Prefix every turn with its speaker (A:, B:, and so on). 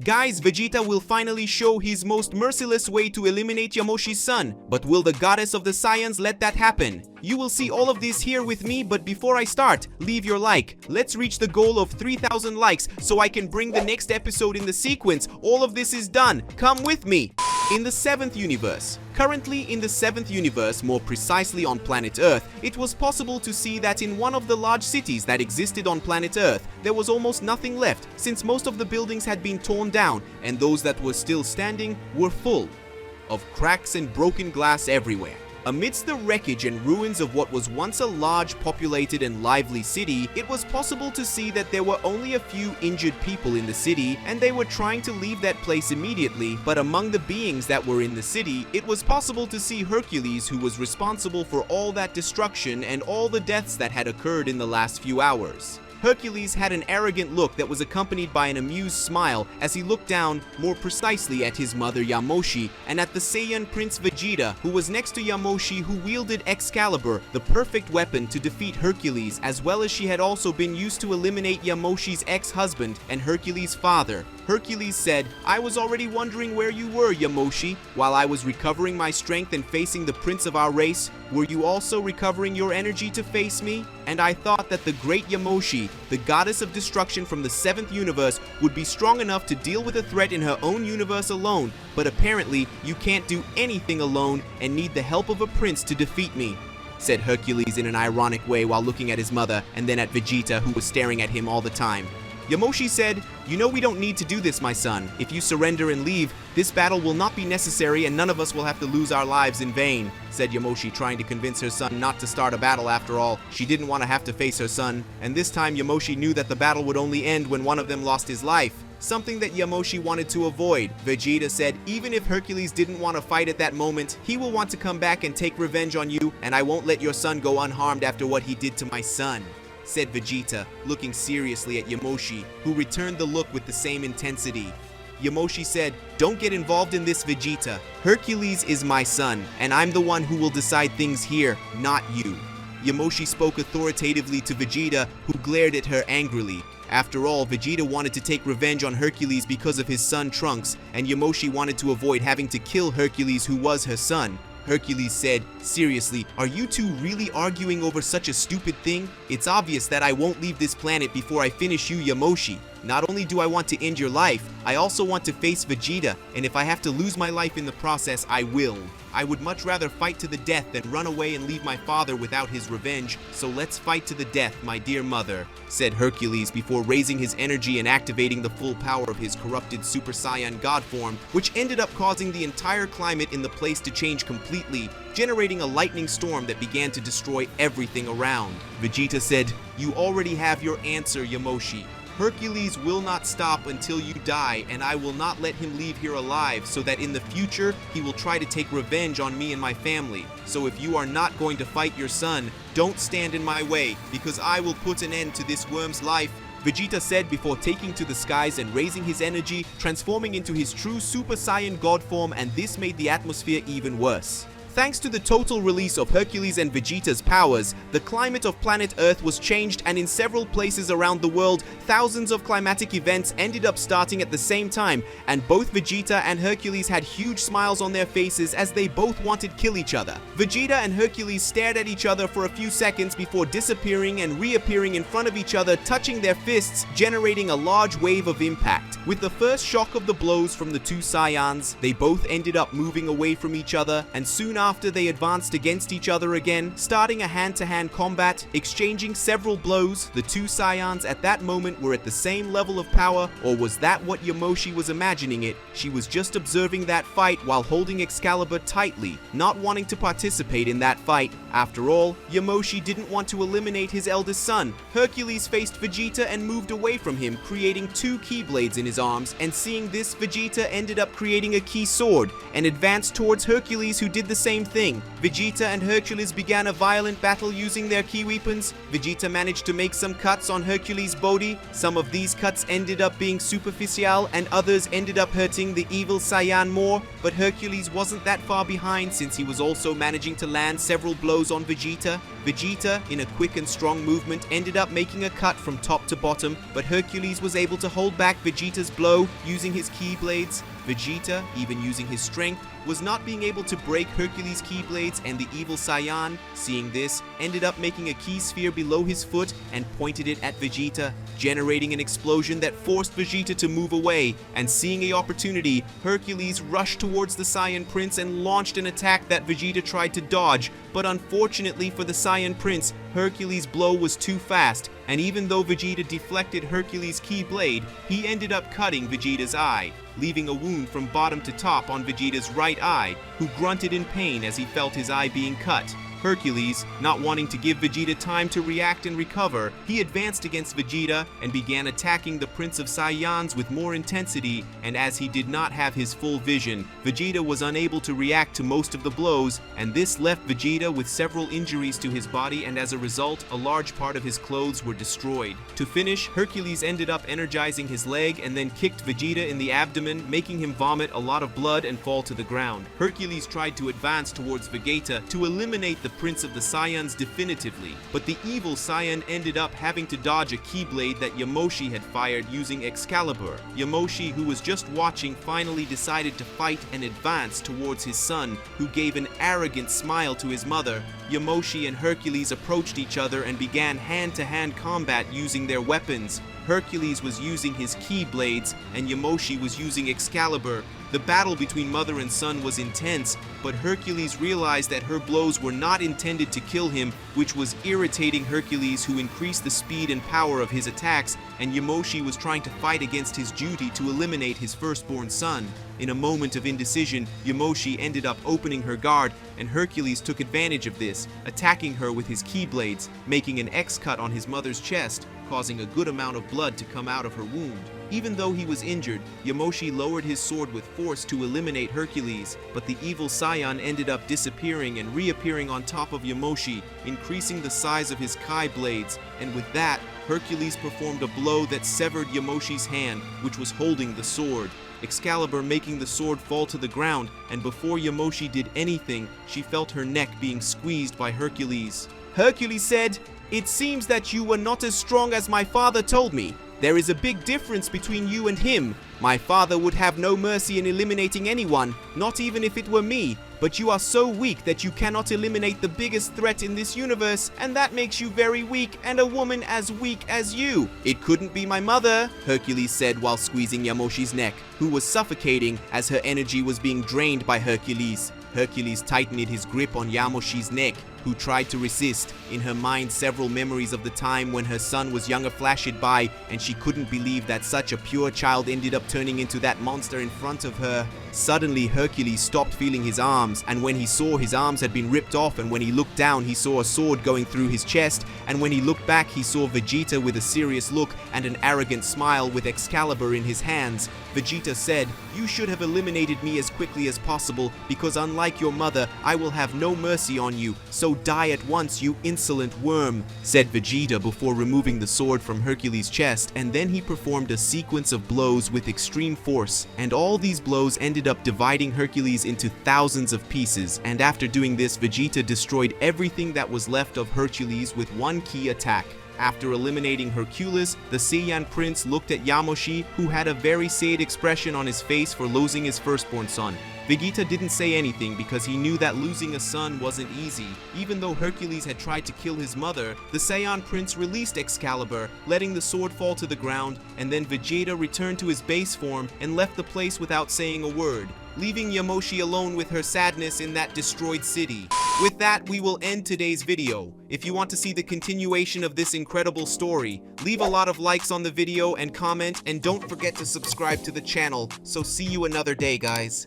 A: Guys, Vegeta will finally show his most merciless way to eliminate Yamoshi's son, but will the goddess of the Saiyans let that happen? You will see all of this here with me, but before I start, leave your like. Let's reach the goal of 3,000 likes so I can bring the next episode in the sequence. All of this is done. Come with me. In the 7th universe. Currently in the 7th universe, more precisely on planet Earth, it was possible to see that in one of the large cities that existed on planet Earth, there was almost nothing left, since most of the buildings had been torn down, and those that were still standing were full of cracks and broken glass everywhere. Amidst the wreckage and ruins of what was once a large, populated and lively city, it was possible to see that there were only a few injured people in the city, and they were trying to leave that place immediately. But among the beings that were in the city, it was possible to see Hercules, who was responsible for all that destruction and all the deaths that had occurred in the last few hours. Hercules had an arrogant look that was accompanied by an amused smile as he looked down, more precisely at his mother Yamoshi, and at the Saiyan Prince Vegeta, who was next to Yamoshi, who wielded Excalibur, the perfect weapon to defeat Hercules, as well as she had also been used to eliminate Yamoshi's ex-husband and Hercules' father. Hercules said, "I was already wondering where you were, Yamoshi. While I was recovering my strength and facing the prince of our race, were you also recovering your energy to face me? And I thought that the great Yamoshi, the goddess of destruction from the 7th universe, would be strong enough to deal with a threat in her own universe alone, but apparently you can't do anything alone and need the help of a prince to defeat me," said Hercules in an ironic way while looking at his mother and then at Vegeta, who was staring at him all the time. Yamoshi said, "You know we don't need to do this, my son. If you surrender and leave, this battle will not be necessary and none of us will have to lose our lives in vain," said Yamoshi, trying to convince her son not to start a battle after all. She didn't want to have to face her son, and this time Yamoshi knew that the battle would only end when one of them lost his life, something that Yamoshi wanted to avoid. Vegeta said, "Even if Hercules didn't want to fight at that moment, he will want to come back and take revenge on you, and I won't let your son go unharmed after what he did to my son," said Vegeta, looking seriously at Yamoshi, who returned the look with the same intensity. Yamoshi said, "Don't get involved in this, Vegeta. Hercules is my son, and I'm the one who will decide things here, not you." Yamoshi spoke authoritatively to Vegeta, who glared at her angrily. After all, Vegeta wanted to take revenge on Hercules because of his son Trunks, and Yamoshi wanted to avoid having to kill Hercules, who was her son. Hercules said, "Seriously, are you two really arguing over such a stupid thing? It's obvious that I won't leave this planet before I finish you, Yamoshi. Not only do I want to end your life, I also want to face Vegeta, and if I have to lose my life in the process, I will. I would much rather fight to the death than run away and leave my father without his revenge, so let's fight to the death, my dear mother," said Hercules before raising his energy and activating the full power of his corrupted Super Saiyan God form, which ended up causing the entire climate in the place to change completely, generating a lightning storm that began to destroy everything around. Vegeta said, "You already have your answer, Yamoshi. Hercules will not stop until you die, and I will not let him leave here alive, so that in the future he will try to take revenge on me and my family. So if you are not going to fight your son, don't stand in my way, because I will put an end to this worm's life," Vegeta said before taking to the skies and raising his energy, transforming into his true Super Saiyan God form, and this made the atmosphere even worse. Thanks to the total release of Hercules and Vegeta's powers, the climate of planet Earth was changed, and in several places around the world, thousands of climatic events ended up starting at the same time, and both Vegeta and Hercules had huge smiles on their faces as they both wanted to kill each other. Vegeta and Hercules stared at each other for a few seconds before disappearing and reappearing in front of each other, touching their fists, generating a large wave of impact. With the first shock of the blows from the two Saiyans, they both ended up moving away from each other, and soon after they advanced against each other again, starting a hand-to-hand combat, exchanging several blows. The two Saiyans at that moment were at the same level of power, or was that what Yamoshi was imagining it? She was just observing that fight while holding Excalibur tightly, not wanting to participate in that fight. After all, Yamoshi didn't want to eliminate his eldest son. Hercules faced Vegeta and moved away from him, creating two Keyblades in his arms, and seeing this, Vegeta ended up creating a Key Sword and advanced towards Hercules, who did the same thing. Vegeta and Hercules began a violent battle using their key weapons. Vegeta managed to make some cuts on Hercules' body. Some of these cuts ended up being superficial and others ended up hurting the evil Saiyan more, but Hercules wasn't that far behind since he was also managing to land several blows on Vegeta. Vegeta, in a quick and strong movement, ended up making a cut from top to bottom, but Hercules was able to hold back Vegeta's blow using his ki blades. Vegeta, even using his strength, was not being able to break Hercules' ki blades, and the evil Saiyan, seeing this, ended up making a ki sphere below his foot and pointed it at Vegeta, generating an explosion that forced Vegeta to move away. And seeing an opportunity, Hercules rushed towards the Saiyan Prince and launched an attack that Vegeta tried to dodge, but unfortunately for the Saiyan Prince, Hercules' blow was too fast, and even though Vegeta deflected Hercules' ki blade, he ended up cutting Vegeta's eye, leaving a wound from bottom to top on Vegeta's right eye, who grunted in pain as he felt his eye being cut. Hercules, not wanting to give Vegeta time to react and recover, he advanced against Vegeta and began attacking the Prince of Saiyans with more intensity, and as he did not have his full vision, Vegeta was unable to react to most of the blows, and this left Vegeta with several injuries to his body, and as a result, a large part of his clothes were destroyed. To finish, Hercules ended up energizing his leg and then kicked Vegeta in the abdomen, making him vomit a lot of blood and fall to the ground. Hercules tried to advance towards Vegeta to eliminate the Prince of the Saiyans definitively, but the evil Saiyan ended up having to dodge a keyblade that Yamoshi had fired using Excalibur. Yamoshi, who was just watching, finally decided to fight and advance towards his son, who gave an arrogant smile to his mother. Yamoshi and Hercules approached each other and began hand-to-hand combat using their weapons. Hercules was using his ki blades and Yamoshi was using Excalibur. The battle between mother and son was intense, but Hercules realized that her blows were not intended to kill him, which was irritating Hercules, who increased the speed and power of his attacks, and Yamoshi was trying to fight against his duty to eliminate his firstborn son. In a moment of indecision, Yamoshi ended up opening her guard, and Hercules took advantage of this, attacking her with his ki blades, making an X cut on his mother's chest, causing a good amount of blood to come out of her wound. Even though he was injured, Yamoshi lowered his sword with force to eliminate Hercules, but the evil Saiyan ended up disappearing and reappearing on top of Yamoshi, increasing the size of his Kai blades, and with that, Hercules performed a blow that severed Yamoshi's hand, which was holding the sword. Excalibur making the sword fall to the ground, and before Yamoshi did anything, she felt her neck being squeezed by Hercules. Hercules said, "It seems that you were not as strong as my father told me. There is a big difference between you and him. My father would have no mercy in eliminating anyone, not even if it were me. But you are so weak that you cannot eliminate the biggest threat in this universe, and that makes you very weak, and a woman as weak as you." "It couldn't be my mother," Hercules said while squeezing Yamoshi's neck, who was suffocating as her energy was being drained by Hercules. Hercules tightened his grip on Yamoshi's neck, who tried to resist. In her mind, several memories of the time when her son was younger flashed by, and she couldn't believe that such a pure child ended up turning into that monster in front of her. Suddenly, Hercules stopped feeling his arms, and when he saw his arms had been ripped off, and when he looked down, he saw a sword going through his chest, and when he looked back, he saw Vegeta with a serious look and an arrogant smile with Excalibur in his hands. Vegeta said, "You should have eliminated me as quickly as possible, because unlike your mother, I will have no mercy on you, so die at once, you insolent worm," said Vegeta before removing the sword from Hercules' chest, and then he performed a sequence of blows with extreme force, and all these blows ended up dividing Hercules into thousands of pieces, and after doing this, Vegeta destroyed everything that was left of Hercules with one key attack. After eliminating Hercules, the Saiyan Prince looked at Yamoshi, who had a very sad expression on his face for losing his firstborn son. Vegeta didn't say anything because he knew that losing a son wasn't easy. Even though Hercules had tried to kill his mother, the Saiyan Prince released Excalibur, letting the sword fall to the ground, and then Vegeta returned to his base form and left the place without saying a word, leaving Yamoshi alone with her sadness in that destroyed city. With that, we will end today's video. If you want to see the continuation of this incredible story, leave a lot of likes on the video and comment, and don't forget to subscribe to the channel. So see you another day, guys.